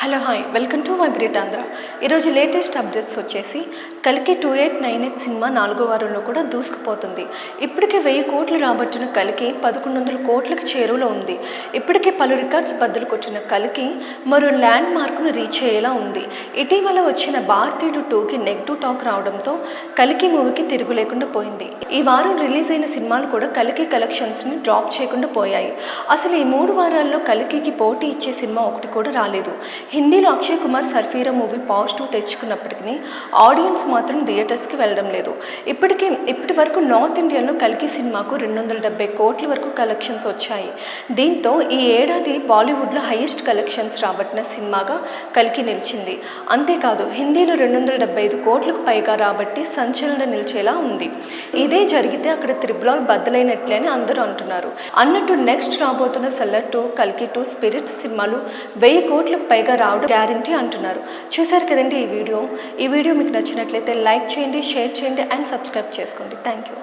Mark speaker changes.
Speaker 1: Hello hi welcome to my great Andhra. ఈరోజు latest updates వచ్చేసి కల్కి 2898 సినిమా 4వ వారంలో కూడా దూసుకుపోతుంది. ఇప్పటికే 1000 కోట్లు రాబట్టిన కల్కి 1100 కోట్లకు చేరువలో ఉంది. ఇప్పటికే పలు రికార్డ్స్ బద్దలు కొట్టిన కల్కి మరో ల్యాండ్ మార్కును రీచ్ అయ్యేలా ఉంది. ఇటీవల వచ్చిన భారతీయుడు 2కి నెగిటివ్ టాక్ రావడంతో కల్కి మూవీకి తిరుగు లేకుండా పోయింది. ఈ వారం రిలీజ్ అయిన సినిమాలు కూడా కల్కి కలెక్షన్స్ని డ్రాప్ చేయకుండా పోయాయి. అసలు ఈ 3 వారాల్లో కల్కికి పోటీ ఇచ్చే సినిమా ఒకటి కూడా రాలేదు. హిందీలో అక్షయ్ కుమార్ సర్ఫీరా మూవీ పాజిటివ్ తెచ్చుకున్నప్పటికీ ఆడియన్స్ మాత్రం థియేటర్స్కి వెళ్ళడం లేదు. ఇప్పటి వరకు నార్త్ ఇండియాలో కల్కి సినిమాకు 270 కోట్ల వరకు కలెక్షన్స్ వచ్చాయి. దీంతో ఈ ఏడాది బాలీవుడ్లో హైయెస్ట్ కలెక్షన్స్ రాబట్టిన సినిమాగా కల్కి నిలిచింది. అంతేకాదు హిందీలో 275 కోట్లకు పైగా రాబట్టి సంచలన నిలిచేలా ఉంది. ఇదే జరిగితే అక్కడ త్రిబుల్ బద్దలైనట్లే అని అందరూ అంటున్నారు. అన్నట్టు నెక్స్ట్ రాబోతున్న సెల్లర్ 2, కల్కి 2, స్పిరిట్స్ సినిమాలు 1000 కోట్లకు పైగా రావడం గ్యారంటీ అంటున్నారు. చూశారు కదండి ఈ వీడియో మీకు నచ్చినట్లయితే లైక్ చేయండి, షేర్ చేయండి అండ్ సబ్స్క్రైబ్ చేసుకోండి. Thank you.